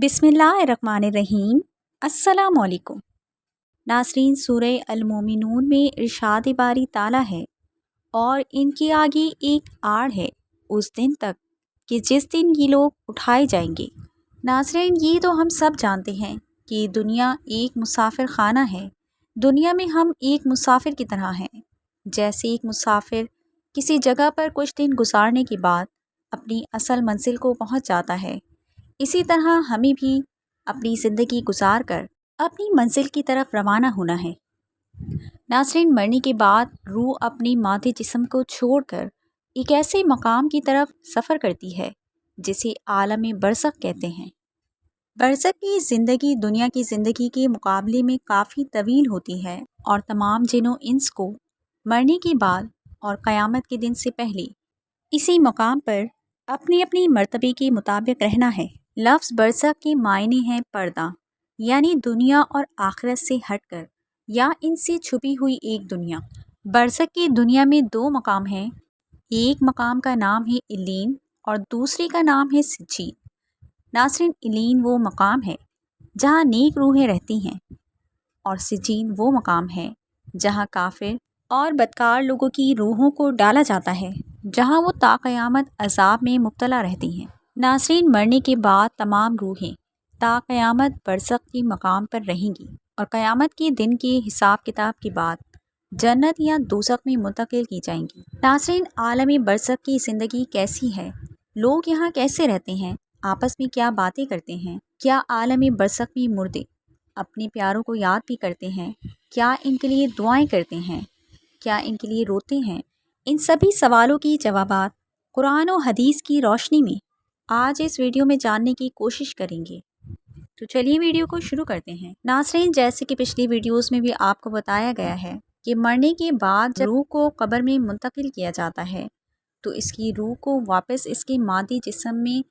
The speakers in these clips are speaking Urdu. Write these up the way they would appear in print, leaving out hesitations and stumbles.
بسم اللہ الرحمن الرحیم۔ السلام علیکم ناظرین، سورہ المومنون میں ارشاد باری تعالیٰ ہے اور ان کے آگے ایک آڑ ہے اس دن تک کہ جس دن یہ لوگ اٹھائے جائیں گے۔ ناظرین، یہ تو ہم سب جانتے ہیں کہ دنیا ایک مسافر خانہ ہے۔ دنیا میں ہم ایک مسافر کی طرح ہیں، جیسے ایک مسافر کسی جگہ پر کچھ دن گزارنے کے بعد اپنی اصل منزل کو پہنچ جاتا ہے۔ اسی طرح ہمیں بھی اپنی زندگی گزار کر اپنی منزل کی طرف روانہ ہونا ہے۔ ناظرین، مرنے کے بعد روح اپنے مادی جسم کو چھوڑ کر ایک ایسے مقام کی طرف سفر کرتی ہے جسے عالم برزخ کہتے ہیں۔ برزخ کی زندگی دنیا کی زندگی کے مقابلے میں کافی طویل ہوتی ہے اور تمام جن و انس کو مرنے کے بعد اور قیامت کے دن سے پہلے اسی مقام پر اپنی اپنی مرتبے کے مطابق رہنا ہے۔ لفظ برزخ کے معنی ہیں پردہ، یعنی دنیا اور آخرت سے ہٹ کر یا ان سے چھپی ہوئی ایک دنیا۔ برزخ کی دنیا میں دو مقام ہیں، ایک مقام کا نام ہے علین اور دوسرے کا نام ہے سجین۔ ناظرین، علین وہ مقام ہے جہاں نیک روحیں رہتی ہیں اور سجین وہ مقام ہے جہاں کافر اور بدکار لوگوں کی روحوں کو ڈالا جاتا ہے، جہاں وہ تا قیامت عذاب میں مبتلا رہتی ہیں۔ ناظرین، مرنے کے بعد تمام روحیں تا قیامت برزخ کے مقام پر رہیں گی اور قیامت کے دن کے حساب کتاب کے بعد جنت یا دوزخ میں منتقل کی جائیں گی۔ ناظرین، عالم برزخ کی زندگی کیسی ہے؟ لوگ یہاں کیسے رہتے ہیں؟ آپس میں کیا باتیں کرتے ہیں؟ کیا عالم برزخ میں مردے اپنے پیاروں کو یاد بھی کرتے ہیں؟ کیا ان کے لیے دعائیں کرتے ہیں؟ کیا ان کے لیے روتے ہیں؟ ان سبھی سوالوں کی جوابات قرآن و حدیث کی روشنی میں آج اس ویڈیو میں جاننے کی کوشش کریں گے۔ تو چلیے ویڈیو کو شروع کرتے ہیں۔ ناظرین، جیسے کہ پچھلی ویڈیوز میں بھی آپ کو بتایا گیا ہے کہ مرنے کے بعد جب روح کو قبر میں منتقل کیا جاتا ہے تو اس کی روح کو واپس اس کے مادی جسم میں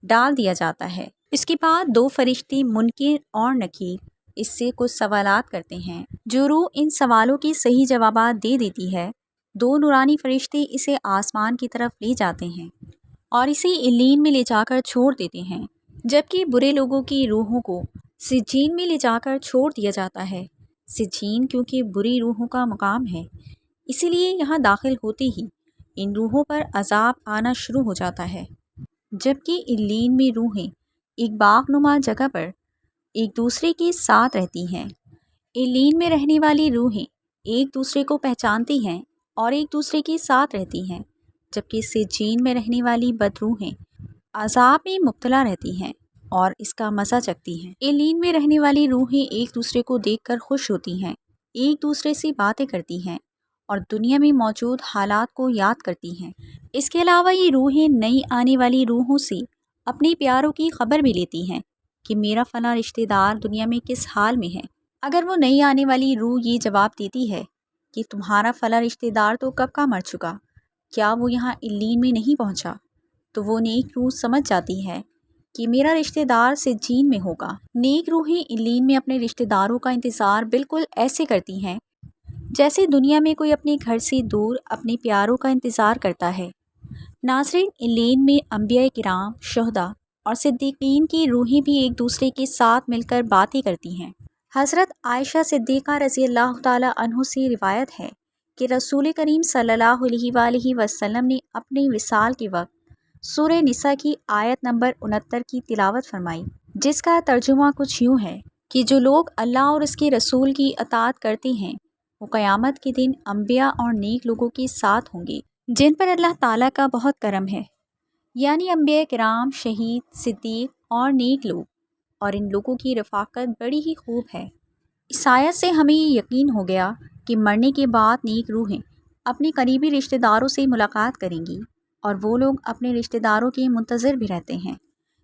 ڈال دیا جاتا ہے۔ اس کے بعد دو فرشتے منکر اور نکیر اس سے کچھ سوالات کرتے ہیں۔ جو روح ان سوالوں کی صحیح جوابات دے دیتی ہے، دو نورانی فرشتے اسے آسمان کی طرف لے جاتے ہیں اور اسے علین میں لے جا کر چھوڑ دیتے ہیں، جبکہ برے لوگوں کی روحوں کو سجین میں لے جا کر چھوڑ دیا جاتا ہے۔ سجین کیونکہ بری روحوں کا مقام ہے، اسی لیے یہاں داخل ہوتے ہی ان روحوں پر عذاب آنا شروع ہو جاتا ہے، جبکہ علین میں روحیں ایک باغ نما جگہ پر ایک دوسرے کے ساتھ رہتی ہیں۔ علین میں رہنے والی روحیں ایک دوسرے کو پہچانتی ہیں اور ایک دوسرے کے ساتھ رہتی ہیں، جبکہ سجین میں رہنے والی بدروحیں عذاب میں مبتلا رہتی ہیں اور اس کا مزہ چکھتی ہیں۔ علین میں رہنے والی روحیں ایک دوسرے کو دیکھ کر خوش ہوتی ہیں، ایک دوسرے سے باتیں کرتی ہیں اور دنیا میں موجود حالات کو یاد کرتی ہیں۔ اس کے علاوہ یہ روحیں نئی آنے والی روحوں سے اپنے پیاروں کی خبر بھی لیتی ہیں کہ میرا فلاں رشتہ دار دنیا میں کس حال میں ہے۔ اگر وہ نئی آنے والی روح یہ جواب دیتی ہے کہ تمہارا فلاں رشتہ دار تو کب کا مر چکا، کیا وہ یہاں علین میں نہیں پہنچا، تو وہ نیک روح سمجھ جاتی ہے کہ میرا رشتہ دار سجین میں ہوگا۔ نیک روحیں علین میں اپنے رشتہ داروں کا انتظار بالکل ایسے کرتی ہیں جیسے دنیا میں کوئی اپنے گھر سے دور اپنے پیاروں کا انتظار کرتا ہے۔ ناظرین، علین میں انبیاء کرام، شہداء اور صدیقین کی روحیں بھی ایک دوسرے کے ساتھ مل کر باتیں کرتی ہیں۔ حضرت عائشہ صدیقہ رضی اللہ تعالی عنہ سے روایت ہے کہ رسول کریم صلی اللہ علیہ وآلہ وسلم نے اپنے وصال کے وقت سورہ نساء کی آیت نمبر 69 کی تلاوت فرمائی، جس کا ترجمہ کچھ یوں ہے کہ جو لوگ اللہ اور اس کے رسول کی اطاعت کرتے ہیں وہ قیامت کے دن انبیاء اور نیک لوگوں کے ساتھ ہوں گے جن پر اللہ تعالیٰ کا بہت کرم ہے، یعنی انبیاء کرام، شہید، صدیق اور نیک لوگ، اور ان لوگوں کی رفاقت بڑی ہی خوب ہے۔ اس آیت سے ہمیں یہ یقین ہو گیا کہ مرنے کے بعد نیک روحیں اپنے قریبی رشتہ داروں سے ملاقات کریں گی اور وہ لوگ اپنے رشتہ داروں کے منتظر بھی رہتے ہیں۔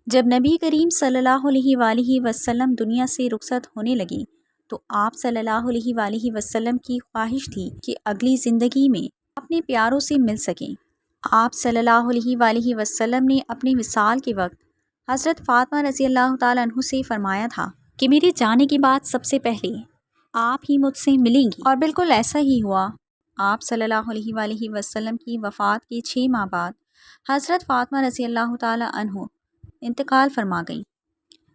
جب نبی کریم صلی اللہ علیہ وآلہ وسلم دنیا سے رخصت ہونے لگی تو آپ صلی اللہ علیہ وآلہ وسلم کی خواہش تھی کہ اگلی زندگی میں اپنے پیاروں سے مل سکیں۔ آپ صلی اللہ علیہ وآلہ وسلم نے اپنے وصال کے وقت حضرت فاطمہ رضی اللہ تعالیٰ عنہ سے فرمایا تھا کہ میرے جانے کے بعد سب سے پہلے آپ ہی مجھ سے ملیں گی، اور بالکل ایسا ہی ہوا۔ آپ صلی اللہ علیہ وآلہ وسلم کی وفات کے 6 ماہ بعد حضرت فاطمہ رضی اللہ تعالیٰ عنہ انتقال فرما گئیں۔